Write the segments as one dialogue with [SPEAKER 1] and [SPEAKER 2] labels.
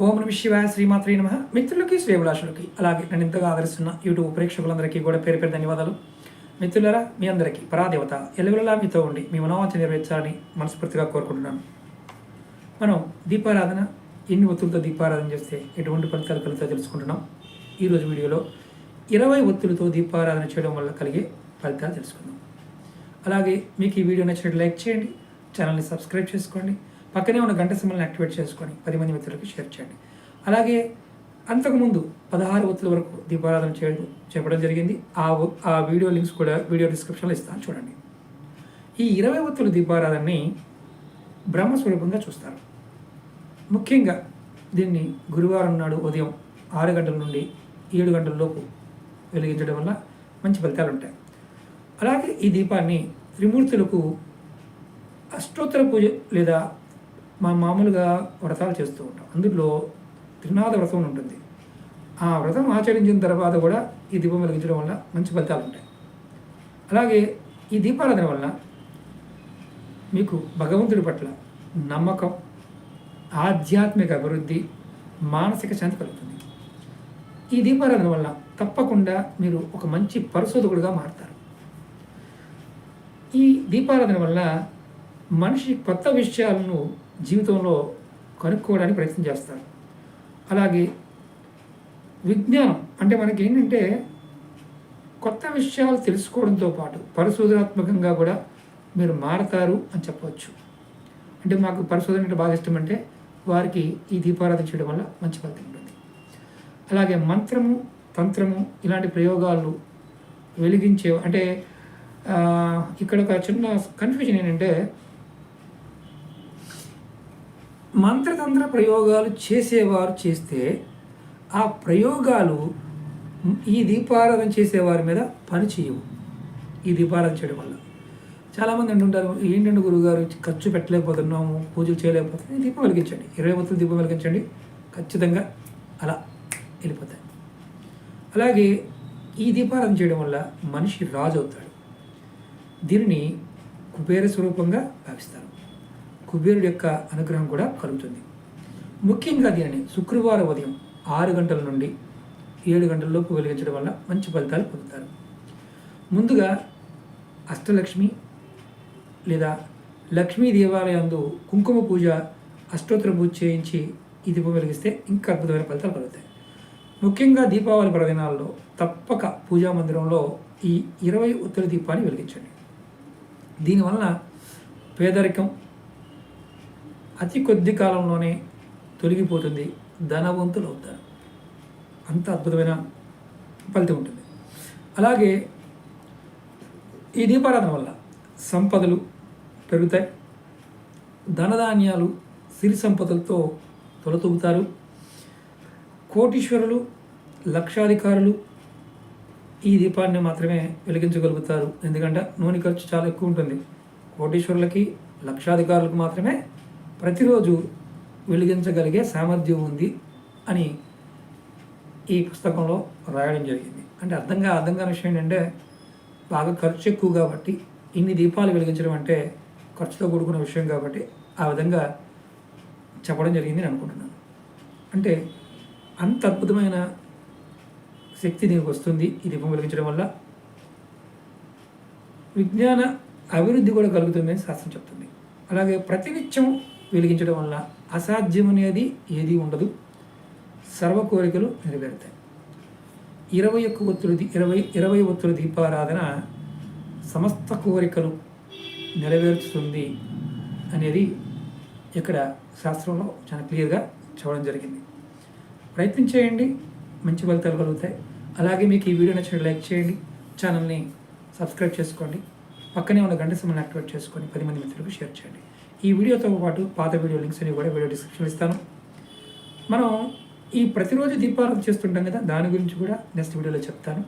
[SPEAKER 1] ఓం నమ శివాయ శ్రీమాత్రే నమః. మిత్రులకి శ్రేభిలాషులకి అలాగే నన్ను ఇంతగా ఆదరిస్తున్న యూట్యూబ్ ప్రేక్షకులందరికీ కూడా పేరు పేరు ధన్యవాదాలు. మిత్రులారా, మీ అందరికీ పరాదేవత ఎల్లవెల్లలా మీతో ఉండి మీ మనోవాంఛ నెరవేర్చాలని మనస్ఫూర్తిగా కోరుకుంటున్నాను. మనం దీపారాధన ఎన్ని ఒత్తులతో దీపారాధన చేస్తే ఎటువంటి ఫలితాలు కలుగుతాయో తెలుసుకుంటున్నాం. ఈరోజు వీడియోలో 20 ఒత్తులతో దీపారాధన చేయడం వల్ల కలిగే ఫలితాలు తెలుసుకుందాం. అలాగే మీకు ఈ వీడియో నచ్చినట్టు లైక్ చేయండి, ఛానల్ని సబ్స్క్రైబ్ చేసుకోండి, పక్కనే ఉన్న గంట సింబల్ని యాక్టివేట్ చేసుకొని 10 మంది మిత్రులకు షేర్ చేయండి. అలాగే అంతకుముందు 16 ఒత్తుల వరకు దీపారాధన చెప్పడం జరిగింది. ఆ వీడియో లింక్స్ కూడా వీడియో డిస్క్రిప్షన్లో ఇస్తాను, చూడండి. ఈ 20 ఒత్తుల దీపారాధనని బ్రహ్మస్వరూపంగా చూస్తారు. ముఖ్యంగా దీన్ని గురువారం నాడు ఉదయం 6 గంటల నుండి 7 గంటల లోపు వెలిగించడం వల్ల మంచి ఫలితాలు ఉంటాయి. అలాగే ఈ దీపాన్ని త్రిమూర్తులకు అష్టోత్తర పూజ లేదా మామూలుగా వ్రతాలు చేస్తూ ఉంటాం. అందులో త్రినాథ వ్రతం ఉంటుంది. ఆ వ్రతం ఆచరించిన తర్వాత కూడా ఈ దీపం వెలిగించడం వల్ల మంచి ఫలితాలు ఉంటాయి. అలాగే ఈ దీపారాధన వల్ల మీకు భగవంతుడి పట్ల నమ్మకం, ఆధ్యాత్మిక అభివృద్ధి, మానసిక శాంతి కలుగుతుంది. ఈ దీపారాధన వల్ల తప్పకుండా మీరు ఒక మంచి పరిశోధకుడిగా మారుతారు. ఈ దీపారాధన వల్ల మనిషి కొత్త విషయాలను జీవితంలో కనుక్కోవడానికి ప్రయత్నం చేస్తారు. అలాగే విజ్ఞానం అంటే మనకి ఏంటంటే కొత్త విషయాలు తెలుసుకోవడంతో పాటు పరిశోధనాత్మకంగా కూడా మీరు మారతారు అని చెప్పవచ్చు. అంటే మాకు పరిశోధన అంటే బాగా ఇష్టం అంటే వారికి ఈ దీపారాధన చేయడం వల్ల మంచి ఫలితం ఉంటుంది. అలాగే మంత్రము, తంత్రము ఇలాంటి ప్రయోగాలు వెలిగించే అంటే ఇక్కడ ఒక చిన్న కన్ఫ్యూజన్ ఏంటంటే మంత్రతంత్ర ప్రయోగాలు చేసేవారు చేస్తే ఆ ప్రయోగాలు ఈ దీపారాధన చేసేవారి మీద పని చేయవు. ఈ దీపారాధన చేయడం వల్ల చాలామంది అంటుంటారు, ఏంటంటే గురువుగారు ఖర్చు పెట్టలేకపోతున్నాము, పూజలు చేయలేకపోతున్నాము. దీపం వెలిగించండి, 20 ఒత్తులు దీపం వెలిగించండి, ఖచ్చితంగా అలా వెళ్ళిపోతాయి. అలాగే ఈ దీపారాధన చేయడం వల్ల మనిషి రాజు అవుతాడు. దీనిని కుబేర స్వరూపంగా భావిస్తారు. కుబేరుడి యొక్క అనుగ్రహం కూడా కలుగుతుంది. ముఖ్యంగా దీనిని శుక్రవారం ఉదయం 6 గంటల నుండి 7 గంటల లోపు వెలిగించడం వల్ల మంచి ఫలితాలు పొందుతారు. ముందుగా అష్టలక్ష్మి లేదా లక్ష్మీ దేవాలయందు కుంకుమ పూజ, అష్టోత్తర పూజ చేయించి ఈ దీపం వెలిగిస్తే ఇంకా అద్భుతమైన ఫలితాలు కలుగుతాయి. ముఖ్యంగా దీపావళి పర్వదినాల్లో తప్పక పూజా మందిరంలో ఈ 20 ఒత్తుల దీపాన్ని వెలిగించండి. దీనివల్ల పేదరికం అతి కొద్ది కాలంలోనే తొలగిపోతుంది, ధనవంతులు అవుతారు. అంత అద్భుతమైన ఫలితం ఉంటుంది. అలాగే ఈ దీపారాధన వల్ల సంపదలు పెరుగుతాయి, ధనధాన్యాలు, సిరి సంపదలతో తొలతూగుతారు. కోటీశ్వరులు, లక్షాధికారులు ఈ దీపాన్ని మాత్రమే వెలిగించగలుగుతారు. ఎందుకంటే నూనె ఖర్చు చాలా ఎక్కువ ఉంటుంది. కోటీశ్వరులకి, లక్షాధికారులకు మాత్రమే ప్రతిరోజు వెలిగించగలిగే సామర్థ్యం ఉంది అని ఈ పుస్తకంలో రాయడం జరిగింది. అంటే అర్థం కాని విషయం ఏంటంటే బాగా ఖర్చు ఎక్కువ కాబట్టి ఇన్ని దీపాలు వెలిగించడం అంటే ఖర్చుతో కూడుకున్న విషయం కాబట్టి ఆ విధంగా చెప్పడం జరిగింది అని అనుకుంటున్నాను. అంటే అంత అద్భుతమైన శక్తి దీనికి వస్తుంది ఈ దీపం వెలిగించడం వల్ల. విజ్ఞాన అభివృద్ధి కూడా కలుగుతుందని శాస్త్రం చెప్తుంది. అలాగే ప్రతినిత్యం వెలిగించడం వల్ల అసాధ్యం అనేది ఏది ఉండదు, సర్వ కోరికలు నెరవేరుతాయి. 20 ఒత్తుల దీపారాధన సమస్త కోరికలు నెరవేరుస్తుంది అనేది ఇక్కడ శాస్త్రంలో చాలా క్లియర్గా చెప్పడం జరిగింది. ప్రయత్నం చేయండి, మంచి ఫలితాలు కలుగుతాయి. అలాగే మీకు ఈ వీడియో నచ్చినట్టు లైక్ చేయండి, ఛానల్ని సబ్స్క్రైబ్ చేసుకోండి, పక్కనే ఉన్న గంట సింబల్ని యాక్టివేట్ చేసుకొని 10 మంది మిత్రులకు షేర్ చేయండి. ఈ వీడియోతో పాటు పాత వీడియో లింక్స్ అని కూడా వీడియో డిస్క్రిప్షన్లో ఇస్తాను. మనం ఈ ప్రతిరోజు దీపారాధన చేస్తుంటాం కదా, దాని గురించి కూడా నెక్స్ట్ వీడియోలో చెప్తాను.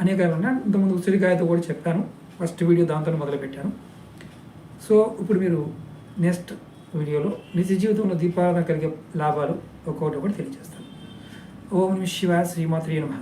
[SPEAKER 1] అనేక ఇంతకుముందు ఉసిరికాయతో కూడా చెప్పాను, ఫస్ట్ వీడియో దాంతో మొదలుపెట్టాను. సో ఇప్పుడు మీరు నెక్స్ట్ వీడియోలో నిజ జీవితంలో దీపారాధన కలిగే లాభాలు ఒక్కొక్కటి తెలియజేస్తాను. ఓం నమః శివాయ శ్రీమాత్రే నమః.